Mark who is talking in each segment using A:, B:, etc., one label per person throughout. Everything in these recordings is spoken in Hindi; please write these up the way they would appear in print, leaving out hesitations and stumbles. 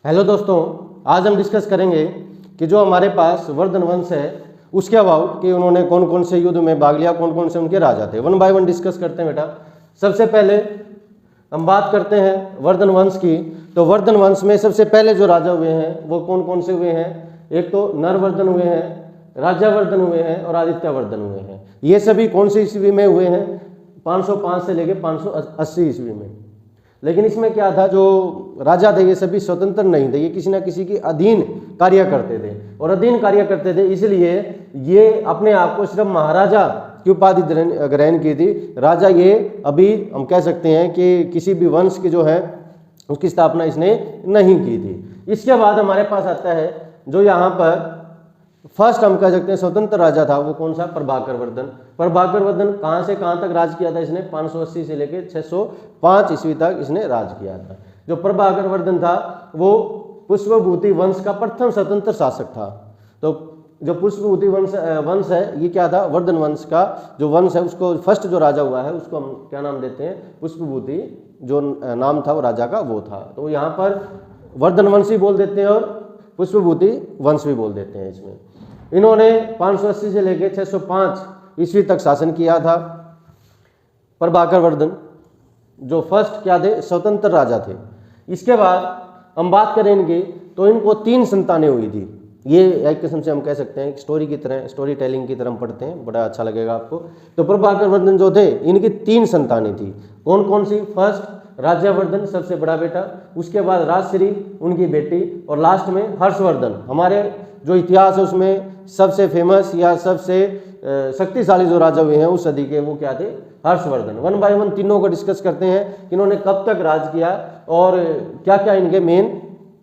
A: हेलो दोस्तों, आज हम डिस्कस करेंगे कि जो हमारे पास वर्धन वंश है उसके अबाउट कि उन्होंने कौन कौन से युद्ध में भाग लिया, कौन कौन से उनके राजा थे। वन बाय वन डिस्कस करते हैं बेटा। सबसे पहले हम बात करते हैं वर्धन वंश की। तो वर्धन वंश में सबसे पहले जो राजा हुए हैं वो कौन कौन से हुए हैं? एक तो नरवर्धन हुए हैं, राजावर्धन हुए हैं और आदित्यवर्धन हुए हैं। ये सभी कौन सी ईस्वी में हुए हैं? 505 से लेकर 580 ईस्वी में। लेकिन इसमें क्या था, जो राजा थे ये सभी स्वतंत्र नहीं थे, ये किसी ना किसी के अधीन कार्य करते थे। और अधीन कार्य करते थे इसलिए ये अपने आप को सिर्फ महाराजा की उपाधि ग्रहण की थी। राजा ये अभी हम कह सकते हैं कि किसी भी वंश के जो है उसकी स्थापना इसने नहीं की थी। इसके बाद हमारे पास आता है जो यहाँ पर फर्स्ट हम कह सकते हैं स्वतंत्र राजा था, वो कौन सा? प्रभाकर वर्धन। प्रभाकर वर्धन कहाँ से कहाँ तक राज किया था इसने? 580 से लेकर 605 ईस्वी तक इसने राज किया था। जो प्रभाकर वर्धन था वो पुष्पभूति वंश का प्रथम स्वतंत्र शासक था। तो जो पुष्पभूति वंश है ये क्या था? वर्धन वंश का जो वंश है उसको फर्स्ट जो राजा हुआ है उसको हम क्या नाम देते हैं? पुष्पभूति जो नाम था वो राजा का वो था। तो यहाँ पर वर्धन वंश भी बोल देते हैं और पुष्पभूति वंश भी बोल देते हैं। इसमें इन्होंने 580 से लेकर 605 ईस्वी तक शासन किया था। प्रभाकर वर्धन जो फर्स्ट क्या थे? स्वतंत्र राजा थे। इसके बाद हम बात करेंगे तो इनको 3 संतानें हुई थी। ये एक किस्म से हम कह सकते हैं स्टोरी की तरह, स्टोरी टेलिंग की तरह हम पढ़ते हैं, बड़ा अच्छा लगेगा आपको। तो प्रभाकर वर्धन जो थे इनकी 3 संतानें थी। कौन कौन सी? फर्स्ट राजावर्धन सबसे बड़ा बेटा, उसके बाद राजश्री उनकी बेटी और लास्ट में हर्षवर्धन। हमारे जो इतिहास है उसमें सबसे फेमस या सबसे शक्तिशाली जो राजा हुए हैं उस सदी के वो क्या थे? हर्षवर्धन। वन बाय वन तीनों को डिस्कस करते हैं कि इन्होंने कब तक राज किया और क्या क्या इनके मेन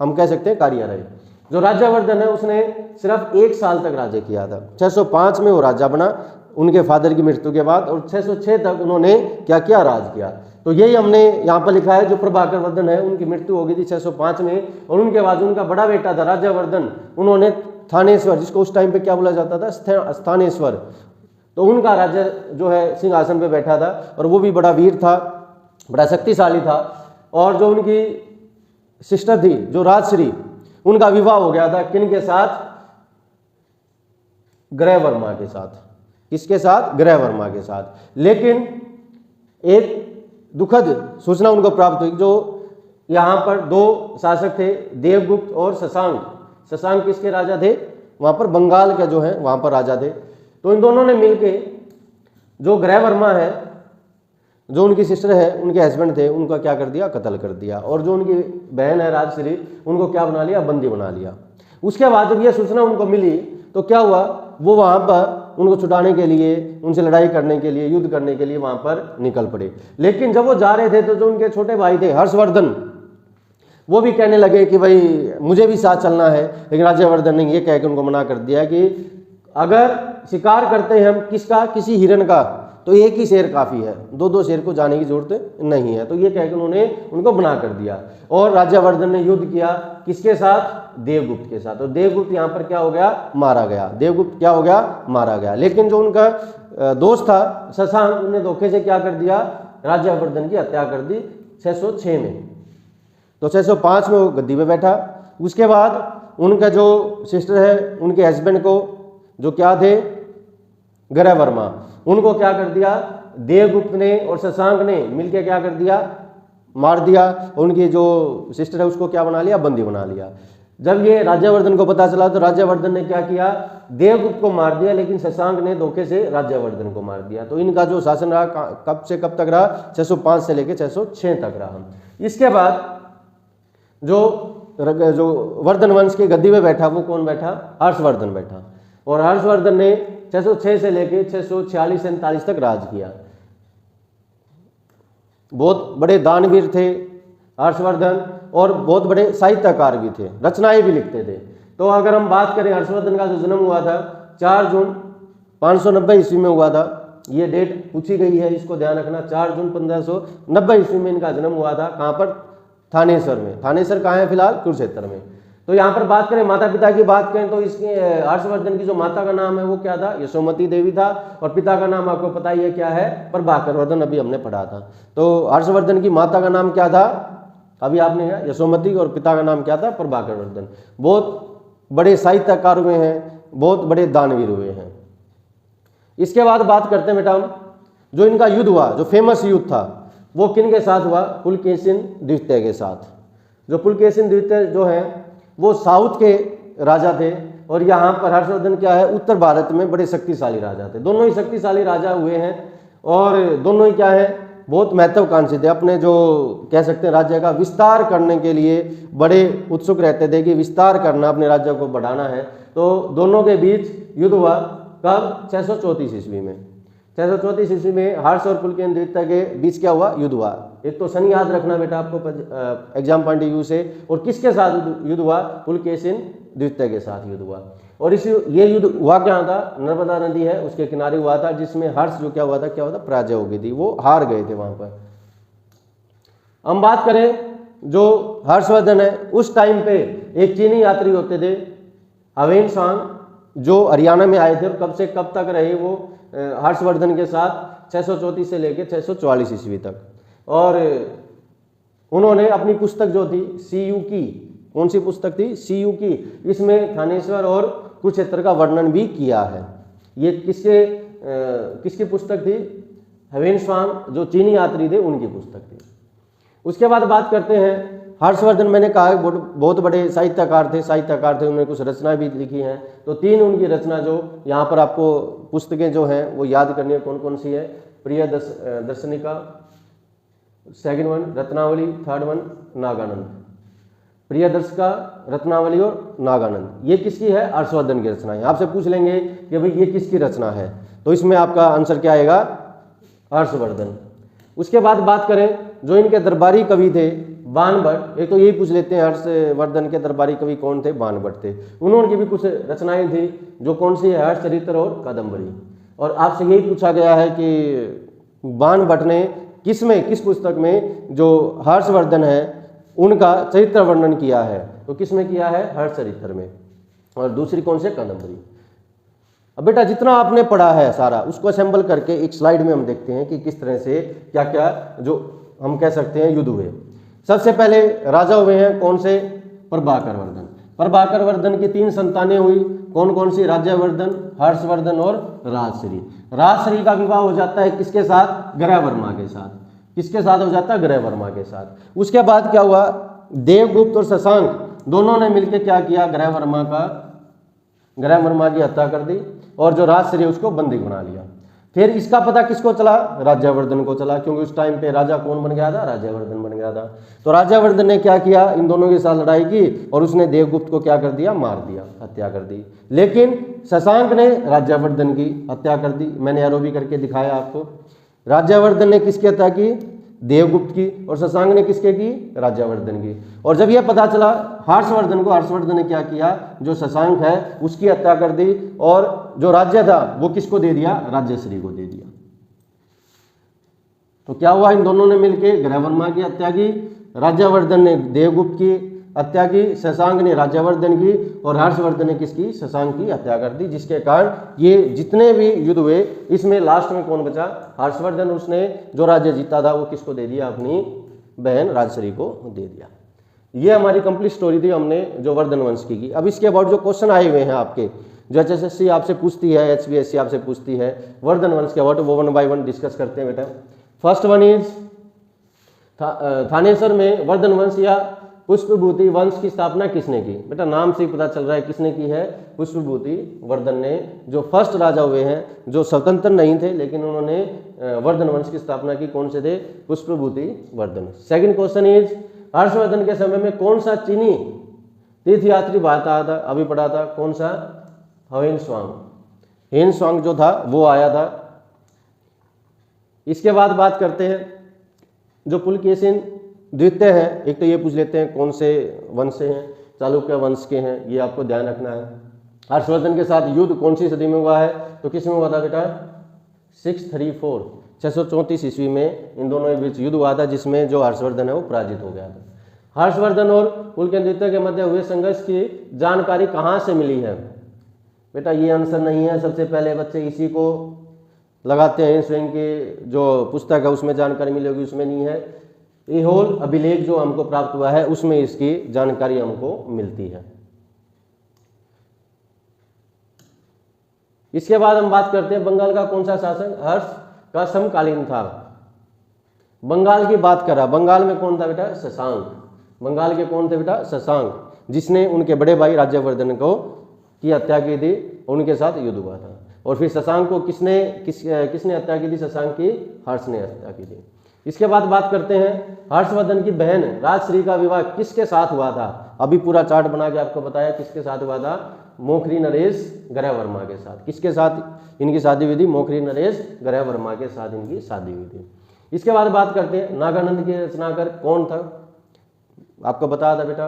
A: हम कह सकते हैं कार्य रहे। जो राजावर्धन है उसने सिर्फ 1 साल तक राज्य किया था। 605 में वो राजा बना उनके फादर की मृत्यु के बाद, और 606 तक उन्होंने क्या किया? राज किया। तो यही हमने यहाँ पर लिखा है। जो प्रभाकर वर्धन है उनकी मृत्यु हो गई थी 605 में, और उनके बाद उनका बड़ा बेटा था राजावर्धन, उन्होंने थानेश्वर, जिसको उस टाइम पे क्या बोला जाता था? स्थानेश्वर। तो उनका राज्य जो है सिंहासन पे बैठा था और वो भी बड़ा वीर था, बड़ा शक्तिशाली था। और जो उनकी सिस्टर थी जो राजश्री, उनका विवाह हो गया था किन के साथ? ग्रहवर्मा के साथ। किसके साथ? ग्रहवर्मा के साथ। लेकिन एक दुखद सूचना उनको प्राप्त हुई। जो यहाँ पर 2 शासक थे, देवगुप्त और शशांक। शशांक किसके राजा थे? वहाँ पर बंगाल के जो है वहाँ पर राजा थे। तो इन दोनों ने मिलके जो ग्रहवर्मा है, जो उनकी सिस्टर है, उनके हस्बैंड थे, उनका क्या कर दिया? कत्ल कर दिया। और जो उनकी बहन है राजश्री, उनको क्या बना लिया? बंदी बना लिया। उसके बाद जब यह सूचना उनको मिली तो क्या हुआ? वो वहाँ पर उनको छुड़ाने के लिए, उनसे लड़ाई करने के लिए, युद्ध करने के लिए वहाँ पर निकल पड़े। लेकिन जब वो जा रहे थे तो जो उनके छोटे भाई थे हर्षवर्धन, वो भी कहने लगे कि भाई मुझे भी साथ चलना है। लेकिन राजावर्धन ने ये कह के उनको मना कर दिया कि अगर शिकार करते हैं हम किसका? किसी हिरण का, तो एक ही शेर काफ़ी है, 2-2 शेर को जाने की जरूरत नहीं है। तो ये कह के उन्होंने उनको मना कर दिया। और राजावर्धन ने युद्ध किया किसके साथ? देवगुप्त के साथ। तो देवगुप्त यहाँ पर क्या हो गया? मारा गया। देवगुप्त क्या हो गया? मारा गया। लेकिन जो उनका दोस्त था शशांक, उन्हें धोखे से क्या कर दिया? राजावर्धन की हत्या कर दी 606 में। तो 605 में वो गद्दी पे बैठा। उसके बाद उनका जो सिस्टर है, उनके हस्बैंड को जो क्या थे? ग्रहवर्मा, उनको क्या कर दिया? देवगुप्त ने और शशांक ने मिलकर क्या कर दिया? मार दिया। उनकी जो सिस्टर है उसको क्या बना लिया? बंदी बना लिया। जब ये राजावर्धन को पता चला तो राजावर्धन ने क्या किया? देवगुप्त को मार दिया, लेकिन शशांक ने धोखे से राजावर्धन को मार दिया। तो इनका जो शासन रहा कब से कब तक रहा? 605 से लेकर 606 तक रहा। इसके बाद जो वर्धन वंश के गद्दी में बैठा वो कौन बैठा? हर्षवर्धन बैठा। और हर्षवर्धन ने 606 से लेकर 646-47 तक राज किया। बहुत बड़े दानवीर थे हर्षवर्धन और बहुत बड़े साहित्यकार भी थे, रचनाएं भी लिखते थे। तो अगर हम बात करें हर्षवर्धन का जो जन्म हुआ था 4 जून 590 ईस्वी में हुआ था। ये डेट पूछी गई है, इसको ध्यान रखना। 4 जून 1590 ईस्वी में इनका जन्म हुआ था। कहाँ पर? थानेश्वर में। थानेश्वर कहाँ है? फिलहाल कुरुक्षेत्र में। तो यहाँ पर बात करें माता पिता की बात करें तो इसके हर्षवर्धन की जो माता का नाम है वो क्या था? यशोमती देवी था। और पिता का नाम आपको पता ही है क्या है? प्रभाकर वर्धन, अभी हमने पढ़ा था। तो हर्षवर्धन की माता का नाम क्या था? अभी आपने कहा यशोमती, और पिता का नाम क्या था? प्रभाकर वर्धन। बहुत बड़े साहित्यकार हुए हैं, बहुत बड़े दानवीर हुए हैं। इसके बाद बात करते हैं बेटा हम, जो इनका युद्ध हुआ, जो फेमस युद्ध था, वो किन के साथ हुआ? पुलकेशिन द्वितीय के साथ। जो पुलकेशिन द्वितीय जो हैं वो साउथ के राजा थे, और यहाँ पर हर्षवर्धन क्या है? उत्तर भारत में बड़े शक्तिशाली राजा थे। दोनों ही शक्तिशाली राजा हुए हैं, और दोनों ही क्या है? बहुत महत्वाकांक्षी थे। अपने जो कह सकते हैं राज्य का विस्तार करने के लिए बड़े उत्सुक रहते थे कि विस्तार करना, अपने राज्य को बढ़ाना है। तो दोनों के बीच युद्ध हुआ कब? 634 ईस्वी में। 634 ईस्वी में हर्ष और पुलकेशिन द्वितीय के बीच क्या हुआ? युद्ध हुआ। एक तो सन याद रखना बेटा आपको एग्जाम पॉइंट ऑफ व्यू से, और किसके साथ युद्ध हुआ? पुलकेशिन द्वितीय के साथ युद्ध हुआ। और ये युद्ध हुआ क्या था? नर्मदा नदी है उसके किनारे हुआ था, जिसमें हर्ष जो क्या हुआ था? पराजय हो गई थी, वो हार गए थे वहां पर। हम बात करें जो हर्षवर्धन है, उस टाइम पे एक चीनी यात्री होते थे हवेन सांग, जो हरियाणा में आए थे, और कब से कब तक रहे वो हर्षवर्धन के साथ? 634 से लेकर 644 ईस्वी तक। और उन्होंने अपनी पुस्तक जो थी सीयू की, कौन सी पुस्तक थी? सीयू की। इसमें थानेश्वर और कुरुक्षेत्र का वर्णन भी किया है। ये किसकी पुस्तक थी? हवेन सांग, जो चीनी यात्री थे, उनकी पुस्तक थी। उसके बाद बात करते हैं हर्षवर्धन, मैंने कहा बहुत बड़े साहित्यकार थे, उन्होंने कुछ रचनाएं भी लिखी हैं। तो 3 उनकी रचना जो यहाँ पर आपको पुस्तकें जो हैं वो याद करनी है, कौन कौन सी है? प्रिय Darshanika, second one Ratnavali, third one Naganand. प्रिय दर्शका, रत्नावली और नागानंद, ये किसकी है? हर्षवर्धन की रचना है। आपसे पूछ लेंगे कि भाई ये किसकी रचना है, तो इसमें आपका आंसर क्या आएगा? हर्षवर्धन। उसके बाद बात करें जो इनके दरबारी कवि थे, बाणभट्ट। एक तो यही पूछ लेते हैं हर्षवर्धन के दरबारी कवि कौन थे? बाणभट्ट थे। उन्होंने भी कुछ रचनाएं थी, जो कौन सी है? हर्षचरित्र और कादंबरी। और आपसे यही पूछा गया है कि बाणभट्ट ने किस पुस्तक में जो हर्षवर्धन है उनका चरित्र वर्णन किया है? तो किसमें किया है? हर्षचरित्र में। और दूसरी कौन से? कादंबरी। अब बेटा जितना आपने पढ़ा है सारा, उसको असेंबल करके एक स्लाइड में हम देखते हैं कि किस तरह से क्या क्या जो हम कह सकते हैं युद्ध हुए। सबसे पहले राजा हुए हैं कौन से? प्रभाकर वर्धन। प्रभाकर वर्धन की 3 संतानें हुई, कौन कौन सी? राज्यवर्धन, हर्षवर्धन और राजश्री। राजश्री का विवाह हो जाता है किसके साथ? ग्रहवर्मा के साथ। किसके साथ हो जाता है? ग्रहवर्मा के साथ। उसके बाद क्या हुआ? देवगुप्त और शशांक दोनों ने मिलकर क्या किया? ग्रहवर्मा की हत्या कर दी, और जो राजश्री उसको बंदी बना लिया। फिर इसका पता किसको चला? राज्यवर्धन को चला, क्योंकि उस टाइम पे राजा कौन बन गया था? राज्यवर्धन बन गया था। तो राज्यवर्धन ने क्या किया? इन दोनों के साथ लड़ाई की, और उसने देवगुप्त को क्या कर दिया? मार दिया, हत्या कर दी। लेकिन शशांक ने राज्यवर्धन की हत्या कर दी। मैंने एरो भी करके दिखाया आपको। राज्यवर्धन ने किसकी हत्या की? देवगुप्त की। और शशांक ने किसके की? राज्यवर्धन की। और जब यह पता चला हर्षवर्धन को, हर्षवर्धन ने क्या किया? जो शशांक है उसकी हत्या कर दी, और जो राज्य था वो किसको दे दिया? राज्यश्री को दे दिया। तो क्या हुआ? इन दोनों ने मिलकर ग्रहवर्मा की हत्या की, राज्यवर्धन ने देवगुप्त की हत्या की, शशांक ने राज्यवर्धन की, और हर्षवर्धन ने किसकी? शशांक की हत्या कर दी। जिसके कारण ये जितने भी युद्ध हुए, इसमें लास्ट में कौन बचा? हर्षवर्धन। उसने जो राज्य जीता था वो किसको दे दिया? अपनी बहन राजश्री को दे दिया। ये हमारी कंप्लीट स्टोरी थी, हमने जो वर्धन वंश की। अब इसके अबाउट जो क्वेश्चन आए हुए हैं आपके, जो HSSC आपसे पूछती है, HBSC आपसे पूछती है वर्धन वंश के अबाउट, वो 1 by 1 डिस्कस करते हैं बेटा। फर्स्ट वन इज थानेसर में वर्धन वंश या पुष्पभूति वंश की स्थापना किसने की? बेटा नाम से ही पता चल रहा है किसने की है। पुष्पभूति वर्धन ने, जो फर्स्ट राजा हुए हैं, जो स्वतंत्र नहीं थे लेकिन उन्होंने वर्धन वंश की स्थापना की। कौन से थे? Pushpabhuti Vardhan. Second question is Harshvardhan के समय में कौन सा चीनी तीर्थयात्री भारत आया था? अभी पढ़ा था, कौन सा? हेन स्वांग। हेन स्वांग जो था वो आया था। इसके बाद बात करते हैं जो पुलकेशिन द्वितीय है। एक तो ये पूछ लेते हैं कौन से वंश से हैं? चालुक्य वंश के हैं, ये आपको ध्यान रखना है। हर्षवर्धन के साथ युद्ध कौन सी सदी में हुआ है? तो किस में हुआ था बेटा? 634 ईस्वी में इन दोनों के बीच युद्ध हुआ था, जिसमें जो हर्षवर्धन है वो पराजित हो गया था। हर्षवर्धन और पुलकेशिन द्वितीय के मध्य हुए संघर्ष की जानकारी कहाँ से मिली है? बेटा ये आंसर नहीं है। सबसे पहले बच्चे इसी को लगाते हैं, स्वयं की जो पुस्तक है उसमें जानकारी मिलेगी, उसमें नहीं है। ऐहोल अभिलेख जो हमको प्राप्त हुआ है उसमें इसकी जानकारी हमको मिलती है। इसके बाद हम बात करते हैं बंगाल का कौन सा शासक हर्ष का समकालीन था। बंगाल की बात करा, बंगाल में कौन था बेटा? शशांक। बंगाल के कौन थे बेटा? शशांक, जिसने उनके बड़े भाई राज्यवर्धन को की हत्या की थी, उनके साथ युद्ध हुआ था। और फिर शशांक को किसने हत्या की थी? शशांक की हर्ष ने हत्या की थी। इसके बाद बात करते हैं हर्षवर्धन की बहन राजश्री का विवाह किसके साथ हुआ था? अभी पूरा चार्ट बना के आपको बताया किसके साथ हुआ था? मोखरी नरेश ग्रह वर्मा के साथ। किसके साथ इनकी शादी हुई थी? मोखरी नरेश ग्रह वर्मा के साथ इनकी शादी हुई थी। इसके बाद बात करते हैं नागानंद के रचनाकार कौन था? आपको बताया था बेटा,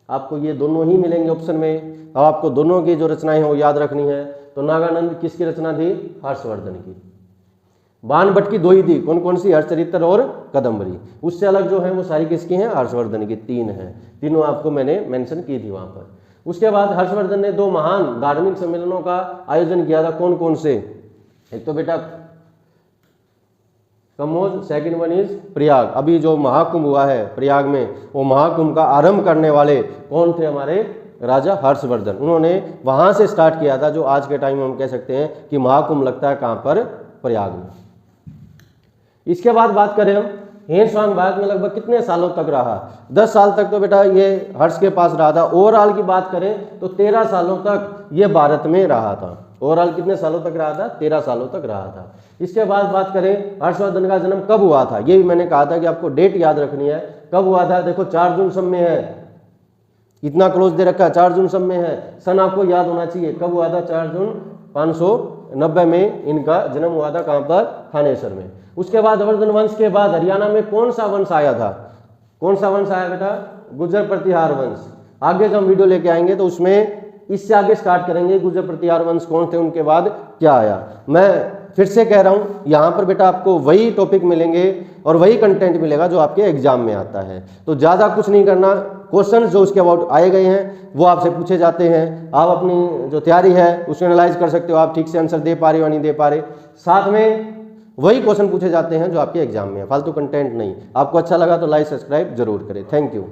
A: आपको ये दोनों ही मिलेंगे ऑप्शन में। अब आपको दोनों की जो रचनाएं हैं वो याद रखनी है। तो नागानंद किसकी रचना थी? हर्षवर्धन की। बाणभट्ट की दो ही थी, कौन कौन सी? हर्षचरित्र और कदम्बरी। उससे अलग जो है वो सारी किसकी हैं? हर्षवर्धन की। 3 है, तीनों आपको मैंने मेंशन की थी वहां पर। उसके बाद हर्षवर्धन ने 2 महान धार्मिक सम्मेलनों का आयोजन किया था, कौन कौन से? एक तो बेटा कमोज, सेकंड वन इज प्रयाग। अभी जो महाकुंभ हुआ है प्रयाग में, वो महाकुंभ का आरंभ करने वाले कौन थे? हमारे राजा हर्षवर्धन। उन्होंने वहां से स्टार्ट किया था, जो आज के टाइम में हम कह सकते हैं कि महाकुंभ लगता है कहां पर? प्रयाग में। इसके बाद बात करें हम हेनसांग भारत में लगभग कितने सालों तक रहा? 10 साल तक तो बेटा ये हर्ष के पास रहा था। ओवरऑल की बात करें तो 13 सालों तक ये भारत में रहा था। ओवरऑल कितने सालों तक रहा था? 13 सालों तक रहा था। इसके बाद बात करें हर्षवर्धन का जन्म कब हुआ था? ये भी मैंने कहा था कि आपको डेट याद रखनी है, कब हुआ था। देखो 4 जून सब में है, इतना क्लोज दे रखा है, 4 जून सब में है। सन आपको याद होना चाहिए, कब हुआ था? 4 जून 590 में इनका जन्म हुआ था। कहां पर? थानेसर में। उसके बाद वर्धन वंश के बाद हरियाणा में कौन सा वंश आया था? कौन सा वंश आया बेटा? गुर्जर प्रतिहार वंश। आगे जब हम वीडियो लेके आएंगे तो उसमें इससे आगे स्टार्ट करेंगे गुर्जर प्रतिहार वंश कौन थे, उनके बाद क्या आया। मैं फिर से कह रहा हूं, यहां पर बेटा आपको वही टॉपिक मिलेंगे और वही कंटेंट मिलेगा जो आपके एग्जाम में आता है। तो ज्यादा कुछ नहीं करना, क्वेश्चन जो उसके अबाउट आए गए हैं वो आपसे पूछे जाते हैं। आप अपनी जो तैयारी है उसको एनालाइज कर सकते हो, आप ठीक से आंसर दे पा रहे हो या नहीं दे पा रहे। साथ में वही क्वेश्चन पूछे जाते हैं जो आपके एग्जाम में है, फालतू कंटेंट नहीं। आपको अच्छा लगा तो लाइक सब्सक्राइब जरूर करें। Thank you.